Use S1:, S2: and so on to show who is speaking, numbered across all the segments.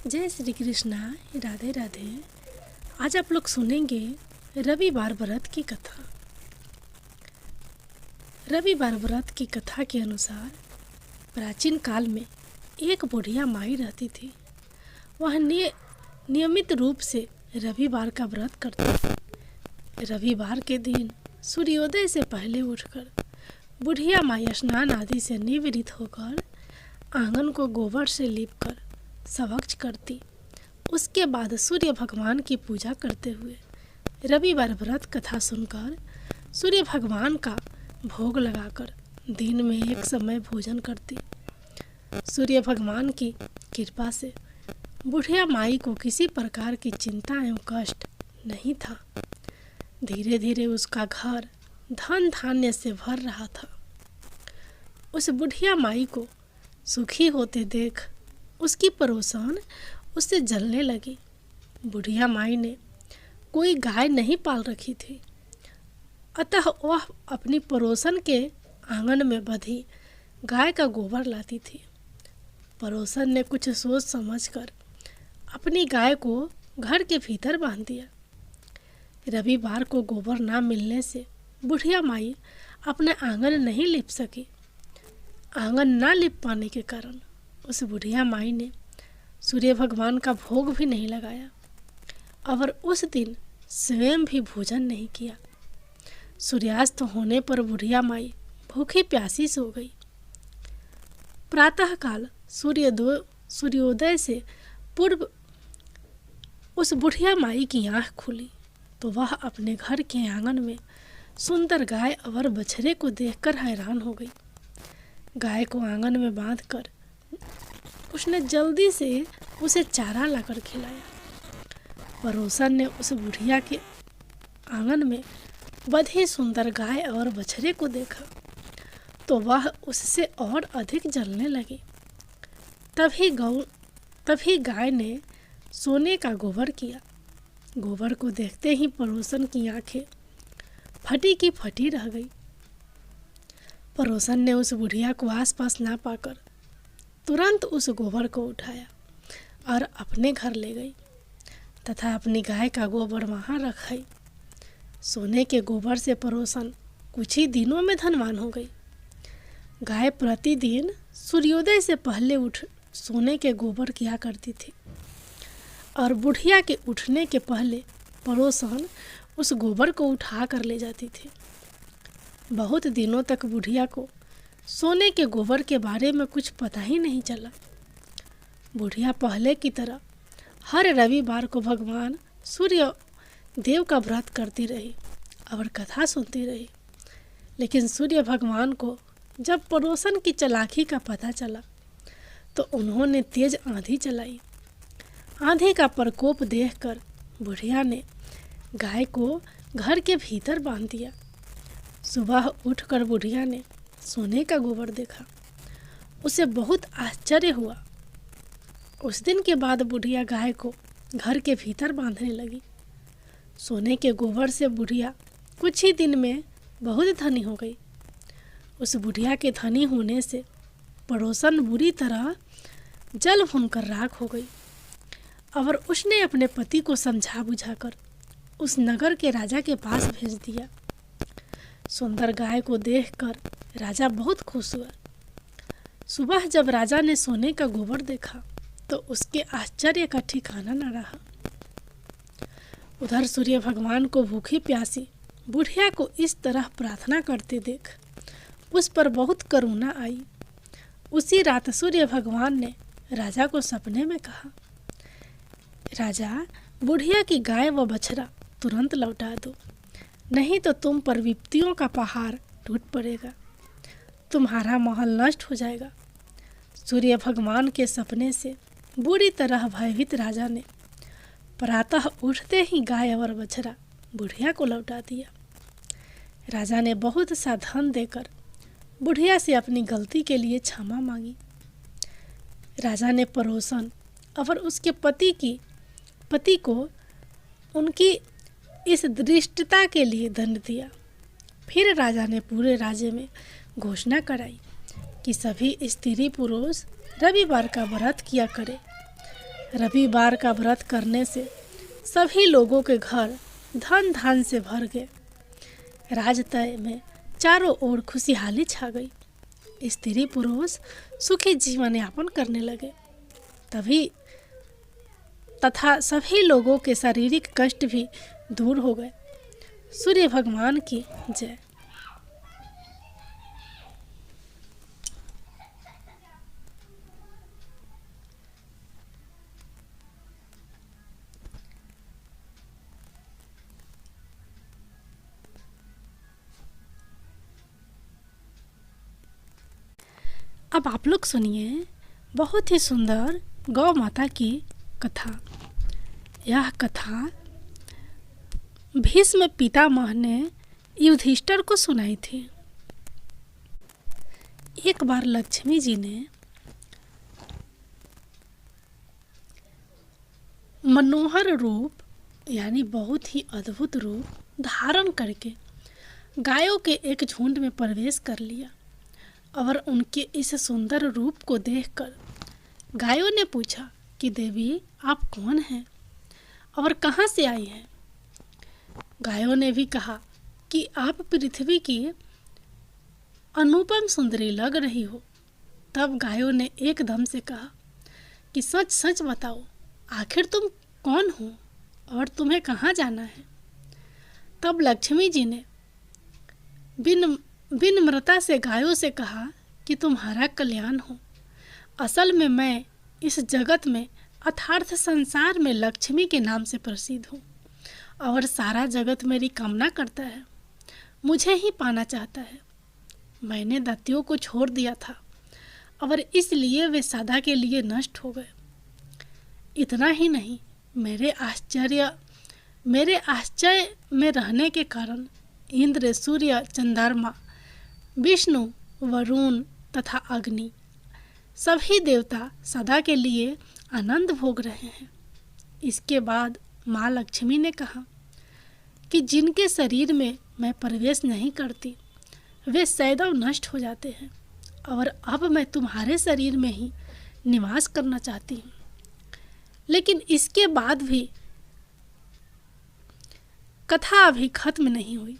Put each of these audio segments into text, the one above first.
S1: जय श्री कृष्णा। राधे राधे। आज आप लोग सुनेंगे रविवार व्रत की कथा। रविवार व्रत की कथा के अनुसार प्राचीन काल में एक बुढ़िया माई रहती थी। वह नियमित रूप से रविवार का व्रत करती थी। रविवार के दिन सूर्योदय से पहले उठकर बुढ़िया माई स्नान आदि से निवृत्त होकर आंगन को गोबर से लीपकर स्वच्छ करती। उसके बाद सूर्य भगवान की पूजा करते हुए रविवार व्रत कथा सुनकर सूर्य भगवान का भोग लगाकर दिन में एक समय भोजन करती। सूर्य भगवान की कृपा से बुढ़िया माई को किसी प्रकार की चिंता एवं कष्ट नहीं था। धीरे धीरे उसका घर धन धान्य से भर रहा था। उस बुढ़िया माई को सुखी होते देख उसकी पड़ोसन उससे जलने लगी। बुढ़िया माई ने कोई गाय नहीं पाल रखी थी, अतः वह अपनी पड़ोसन के आंगन में बंधी गाय का गोबर लाती थी। पड़ोसन ने कुछ सोच समझकर अपनी गाय को घर के भीतर बांध दिया। रविवार को गोबर ना मिलने से बुढ़िया माई अपना आंगन नहीं लिप सकी। आंगन ना लिप पाने के कारण उस बुढ़िया माई ने सूर्य भगवान का भोग भी नहीं लगाया और उस दिन स्वयं भी भोजन नहीं किया। सूर्यास्त होने पर बुढ़िया माई भूखी प्यासी सो गई। प्रातःकाल सूर्योदय से पूर्व उस बुढ़िया माई की आंख खुली तो वह अपने घर के आंगन में सुंदर गाय और बछड़े को देखकर हैरान हो गई। गाय को आंगन में बांधकर उसने जल्दी से उसे चारा लाकर खिलाया। पड़ोसन ने उस बुढ़िया के आंगन में बंधी सुंदर गाय और बछड़े को देखा तो वह उससे और अधिक जलने लगी। तभी गाय ने सोने का गोबर किया। गोबर को देखते ही पड़ोसन की आंखें फटी की फटी रह गई। पड़ोसन ने उस बुढ़िया को आसपास ना पाकर तुरंत उस गोबर को उठाया और अपने घर ले गई तथा अपनी गाय का गोबर वहाँ रखाई। सोने के गोबर से पड़ोसन कुछ ही दिनों में धनवान हो गई। गाय प्रतिदिन सूर्योदय से पहले उठ सोने के गोबर किया करती थी और बुढ़िया के उठने के पहले पड़ोसन उस गोबर को उठा कर ले जाती थी। बहुत दिनों तक बुढ़िया को सोने के गोबर के बारे में कुछ पता ही नहीं चला। बुढ़िया पहले की तरह हर रविवार को भगवान सूर्य देव का व्रत करती रही और कथा सुनती रही। लेकिन सूर्य भगवान को जब पड़ोसन की चालाकी का पता चला तो उन्होंने तेज आंधी चलाई। आंधी का प्रकोप देखकर बुढ़िया ने गाय को घर के भीतर बांध दिया। सुबह उठकर बुढ़िया ने सोने का गोबर देखा। उसे बहुत आश्चर्य हुआ। उस दिन के बाद बुढ़िया गाय को घर के भीतर बांधने लगी। सोने के गोबर से बुढ़िया कुछ ही दिन में बहुत धनी हो गई। उस बुढ़िया के धनी होने से पड़ोसन बुरी तरह जल भूनकर राख हो गई और उसने अपने पति को समझा बुझाकर उस नगर के राजा के पास भेज दिया। सुंदर गाय को देखकर राजा बहुत खुश हुआ। सुबह जब राजा ने सोने का गोबर देखा तो उसके आश्चर्य का ठिकाना न रहा। उधर सूर्य भगवान को भूखी प्यासी बुढ़िया को इस तरह प्रार्थना करते देख उस पर बहुत करुणा आई। उसी रात सूर्य भगवान ने राजा को सपने में कहा, राजा, बुढ़िया की गाय व बछड़ा तुरंत लौटा दो, नहीं तो तुम पर विपत्तियों का पहाड़ टूट पड़ेगा, तुम्हारा महल नष्ट हो जाएगा। सूर्य भगवान के सपने से बुरी तरह भयभीत राजा ने प्रातः उठते ही गाय और बछड़ा बुढ़िया को लौटा दिया। राजा ने बहुत सा धन देकर बुढ़िया से अपनी गलती के लिए क्षमा मांगी। राजा ने पड़ोसन और उसके पति को उनकी इस दृष्टता के लिए दंड दिया। फिर राजा ने पूरे राज्य में घोषणा कराई कि सभी स्त्री पुरुष रविवार का व्रत किया करे। रविवार का व्रत करने से सभी लोगों के घर धन धान से भर गए। राजतय में चारों ओर खुशहाली छा गई। स्त्री पुरुष सुखी जीवन यापन करने लगे। तथा सभी लोगों के शारीरिक कष्ट भी दूर हो गए। सूर्य भगवान की जय। अब आप लोग सुनिए बहुत ही सुंदर गौ माता की कथा। यह कथा भीष्म पितामह ने युधिष्ठिर को सुनाई थी। एक बार लक्ष्मी जी ने मनोहर रूप यानी बहुत ही अद्भुत रूप धारण करके गायों के एक झुंड में प्रवेश कर लिया और उनके इस सुंदर रूप को देखकर गायों ने पूछा कि देवी आप कौन हैं और कहाँ से आई हैं। गायों ने भी कहा कि आप पृथ्वी की अनुपम सुंदरी लग रही हो। तब गायों ने एकदम से कहा कि सच सच बताओ, आखिर तुम कौन हो और तुम्हें कहाँ जाना है। तब लक्ष्मी जी ने विनम्रता से गायों से कहा कि तुम्हारा कल्याण हो। असल में मैं इस जगत में अर्थात संसार में लक्ष्मी के नाम से प्रसिद्ध हूँ और सारा जगत मेरी कामना करता है, मुझे ही पाना चाहता है। मैंने दैत्यों को छोड़ दिया था और इसलिए वे सदा के लिए नष्ट हो गए। इतना ही नहीं, मेरे आश्चर्य में रहने के कारण इंद्र, सूर्य, चंद्रमा, विष्णु, वरुण तथा अग्नि सभी देवता सदा के लिए आनंद भोग रहे हैं। इसके बाद माँ लक्ष्मी ने कहा कि जिनके शरीर में मैं प्रवेश नहीं करती वे सदैव नष्ट हो जाते हैं और अब मैं तुम्हारे शरीर में ही निवास करना चाहती हूँ। लेकिन इसके बाद भी कथा अभी खत्म नहीं हुई,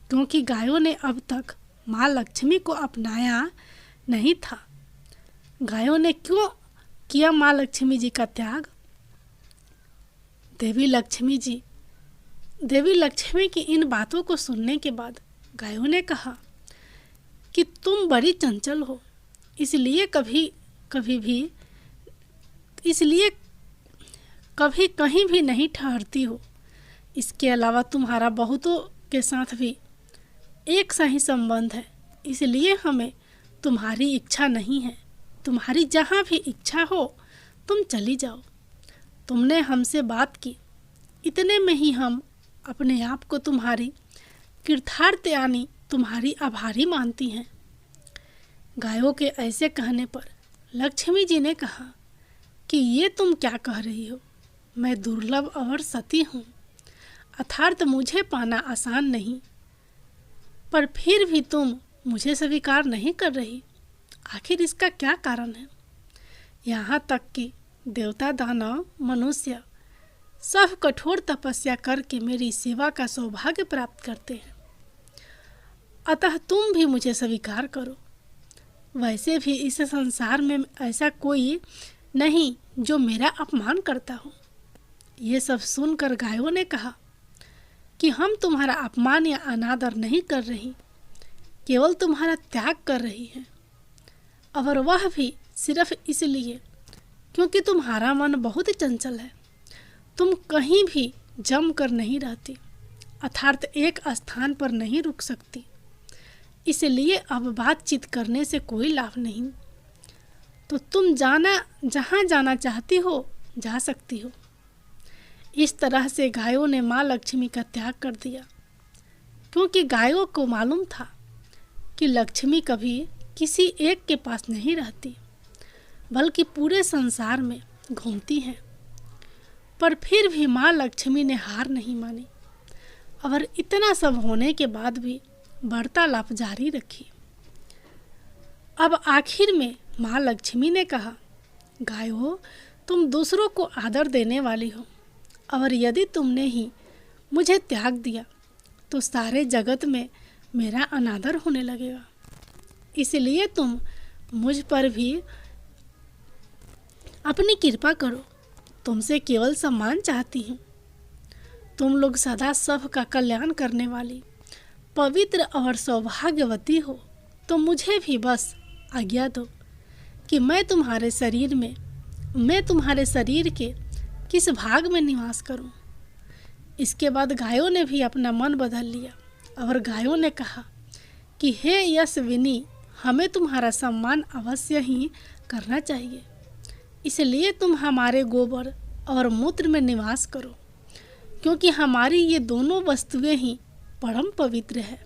S1: क्योंकि गायों ने अब तक माँ लक्ष्मी को अपनाया नहीं था। गायों ने क्यों किया माँ लक्ष्मी जी का त्याग? देवी लक्ष्मी की इन बातों को सुनने के बाद गायों ने कहा कि तुम बड़ी चंचल हो, इसलिए कभी कहीं भी नहीं ठहरती हो। इसके अलावा तुम्हारा बहुतों के साथ भी एक सा ही संबंध है, इसलिए हमें तुम्हारी इच्छा नहीं है। तुम्हारी जहाँ भी इच्छा हो तुम चली जाओ। तुमने हमसे बात की, इतने में ही हम अपने आप को तुम्हारी कृतार्थ यानी तुम्हारी आभारी मानती हैं। गायों के ऐसे कहने पर लक्ष्मी जी ने कहा कि ये तुम क्या कह रही हो? मैं दुर्लभ और सती हूँ, अर्थात मुझे पाना आसान नहीं, पर फिर भी तुम मुझे स्वीकार नहीं कर रही। आखिर इसका क्या कारण है? यहाँ तक कि देवता, दानव, मनुष्य सब कठोर तपस्या करके मेरी सेवा का सौभाग्य प्राप्त करते हैं, अतः तुम भी मुझे स्वीकार करो। वैसे भी इस संसार में ऐसा कोई नहीं जो मेरा अपमान करता हो। ये सब सुनकर गायों ने कहा कि हम तुम्हारा अपमान या अनादर नहीं कर रही, केवल तुम्हारा त्याग कर रही हैं, और वह भी सिर्फ इसलिए क्योंकि तुम्हारा मन बहुत चंचल है। तुम कहीं भी जम कर नहीं रहती, अर्थात एक स्थान पर नहीं रुक सकती, इसलिए अब बातचीत करने से कोई लाभ नहीं। तो तुम जहाँ जाना चाहती हो जा सकती हो। इस तरह से गायों ने माँ लक्ष्मी का त्याग कर दिया, क्योंकि गायों को मालूम था कि लक्ष्मी कभी किसी एक के पास नहीं रहती, बल्कि पूरे संसार में घूमती हैं। पर फिर भी माँ लक्ष्मी ने हार नहीं मानी और इतना सब होने के बाद भी वार्तालाप जारी रखी। अब आखिर में माँ लक्ष्मी ने कहा, गायों, तुम दूसरों को आदर देने वाली हो, और यदि तुमने ही मुझे त्याग दिया तो सारे जगत में मेरा अनादर होने लगेगा। इसलिए तुम मुझ पर भी अपनी कृपा करो। तुमसे केवल सम्मान चाहती हूँ। तुम लोग सदा सबका कल्याण करने वाली पवित्र और सौभाग्यवती हो, तो मुझे भी बस आज्ञा दो कि मैं तुम्हारे शरीर के किस भाग में निवास करूं। इसके बाद गायों ने भी अपना मन बदल लिया, और गायों ने कहा कि हे यशस्विनी, हमें तुम्हारा सम्मान अवश्य ही करना चाहिए। इसलिए तुम हमारे गोबर और मूत्र में निवास करो, क्योंकि हमारी ये दोनों वस्तुएं ही परम पवित्र है।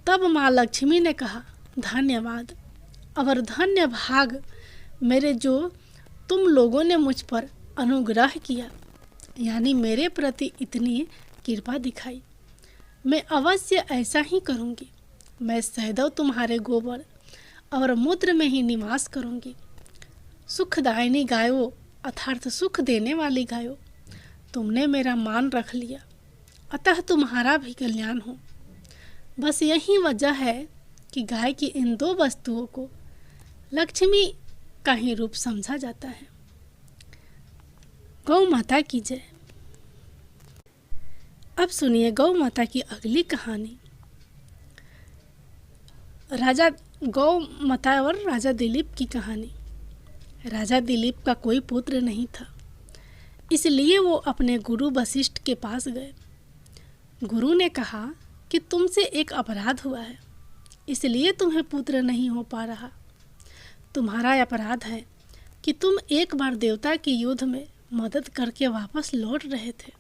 S1: तब माँ लक्ष्मी ने कहा, धन्यवाद और धन्य भाग मेरे, जो तुम लोगों ने मुझ पर अनुग्रह किया, यानी मेरे प्रति इतनी कृपा दिखाई। मैं अवश्य ऐसा ही करूँगी। मैं सदैव तुम्हारे गोबर और मूत्र में ही निवास करूँगी। सुखदायिनी गायों, अर्थात सुख देने वाली गायों, तुमने मेरा मान रख लिया, अतः तुम्हारा भी कल्याण हो। बस यही वजह है कि गाय की इन दो वस्तुओं को लक्ष्मी का ही रूप समझा जाता है। गौ माता की जय। अब सुनिए गौ माता की अगली कहानी। गौ माता और राजा दिलीप की कहानी। राजा दिलीप का कोई पुत्र नहीं था, इसलिए वो अपने गुरु वशिष्ठ के पास गए। गुरु ने कहा कि तुमसे एक अपराध हुआ है, इसलिए तुम्हें पुत्र नहीं हो पा रहा। तुम्हारा अपराध है कि तुम एक बार देवता के युद्ध में मदद करके वापस लौट रहे थे।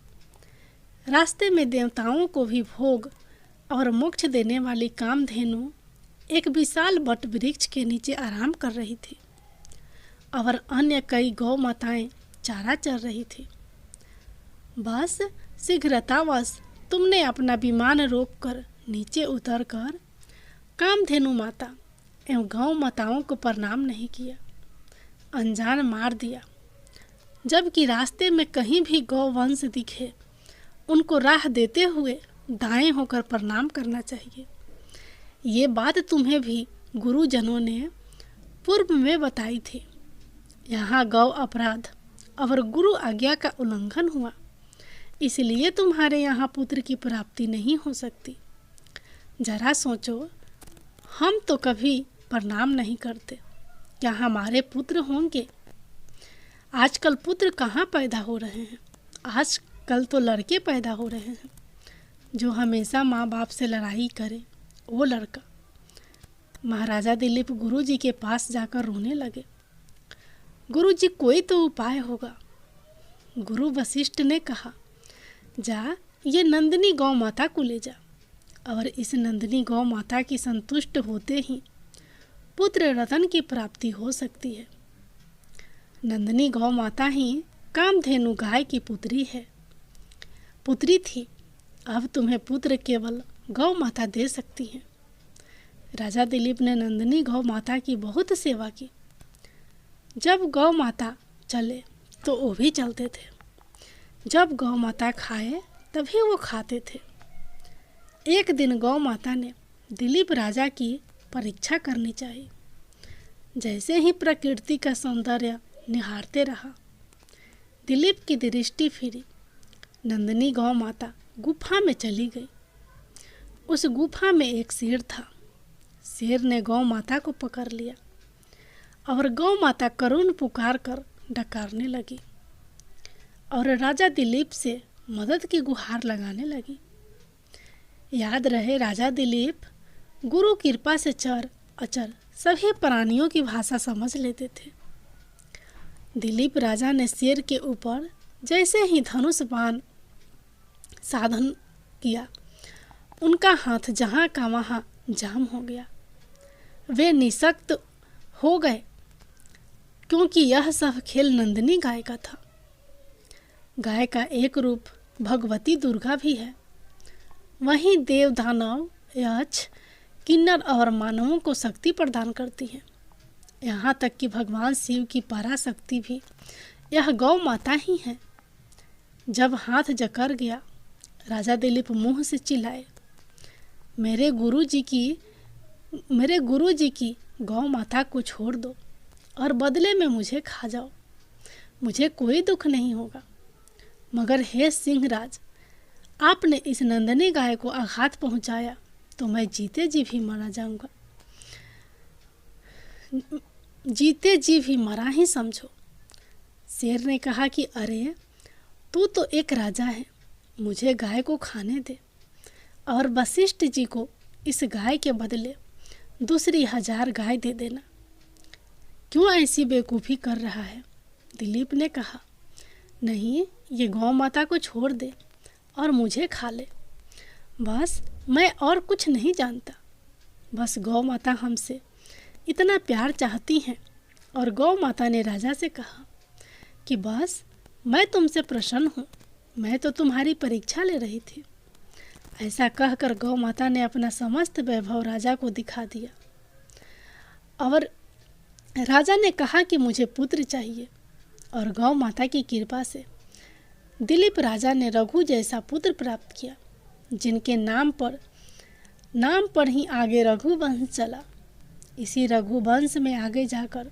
S1: रास्ते में देवताओं को भी भोग और मोक्ष देने वाली कामधेनु एक विशाल वट वृक्ष के नीचे आराम कर रही थी, और अन्य कई गौ माताएं चारा चर रही थी। बस शीघ्रतावश तुमने अपना विमान रोककर नीचे उतरकर कामधेनु माता एवं गौ माताओं को प्रणाम नहीं किया, अनजान मार दिया। जबकि रास्ते में कहीं भी गौवंश दिखे, उनको राह देते हुए दाएं होकर प्रणाम करना चाहिए। ये बात तुम्हें भी गुरुजनों ने पूर्व में बताई थी। यहाँ गौ अपराध और गुरु आज्ञा का उल्लंघन हुआ, इसलिए तुम्हारे यहाँ पुत्र की प्राप्ति नहीं हो सकती। जरा सोचो, हम तो कभी प्रणाम नहीं करते, क्या हमारे पुत्र होंगे? आजकल पुत्र कहाँ पैदा हो रहे हैं? आजकल तो लड़के पैदा हो रहे हैं। जो हमेशा माँ बाप से लड़ाई करे वो लड़का। महाराजा दिलीप गुरुजी के पास जाकर रोने लगे। गुरुजी, कोई तो उपाय होगा। गुरु वशिष्ठ ने कहा, जा ये नंदिनी गौ माता को ले जा, और इस नंदिनी गौ माता की संतुष्ट होते ही पुत्र रतन की प्राप्ति हो सकती है। नंदिनी गौ माता ही कामधेनु गाय की पुत्री थी। अब तुम्हें पुत्र केवल गौ माता दे सकती है। राजा दिलीप ने नंदिनी गौ माता की बहुत सेवा की। जब गौ माता चले तो वो भी चलते थे, जब गौ माता खाए तभी वो खाते थे। एक दिन गौ माता ने दिलीप राजा की परीक्षा करनी चाहिए। जैसे ही प्रकृति का सौंदर्य निहारते रहा, दिलीप की दृष्टि फिरी। नंदिनी गौ माता गुफा में चली गई। उस गुफा में एक शेर था। शेर ने गौ माता को पकड़ लिया, और गौ माता करुण पुकार कर डकारने लगी और राजा दिलीप से मदद की गुहार लगाने लगी। याद रहे, राजा दिलीप गुरु कृपा से चर अचर सभी प्राणियों की भाषा समझ लेते थे। दिलीप राजा ने शेर के ऊपर जैसे ही धनुष बाण साधन किया, उनका हाथ जहाँ का वहाँ जाम हो गया। वे निशक्त हो गए, क्योंकि यह सब खेल नंदिनी गाय का था। गाय का एक रूप भगवती दुर्गा भी है। वहीं देव, दानव, यक्ष, किन्नर और मानवों को शक्ति प्रदान करती है। यहाँ तक कि भगवान शिव की पराशक्ति भी यह गौ माता ही है। जब हाथ जकड़ गया, राजा दिलीप मुंह से चिल्लाए, मेरे गुरु जी की गौ माता को छोड़ दो और बदले में मुझे खा जाओ, मुझे कोई दुख नहीं होगा। मगर हे सिंहराज, आपने इस नंदनी गाय को आघात पहुंचाया तो मैं जीते जी भी मारा जाऊंगा, जीते जी भी मरा ही समझो। शेर ने कहा कि अरे तू तो एक राजा है, मुझे गाय को खाने दे और वशिष्ठ जी को इस गाय के बदले दूसरी 1000 गाय दे देना। क्यों ऐसी बेवकूफ़ी कर रहा है? दिलीप ने कहा, नहीं, ये गौ माता को छोड़ दे और मुझे खा ले। बस मैं और कुछ नहीं जानता। बस गौ माता हमसे इतना प्यार चाहती हैं। और गौ माता ने राजा से कहा कि बस मैं तुमसे प्रसन्न हूँ, मैं तो तुम्हारी परीक्षा ले रही थी। ऐसा कहकर गौ माता ने अपना समस्त वैभव राजा को दिखा दिया और राजा ने कहा कि मुझे पुत्र चाहिए। और गौ माता की कृपा से दिलीप राजा ने रघु जैसा पुत्र प्राप्त किया, जिनके नाम पर ही आगे रघुवंश चला। इसी रघुवंश में आगे जाकर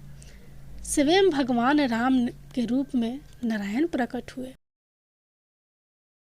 S1: स्वयं भगवान राम के रूप में नारायण प्रकट हुए।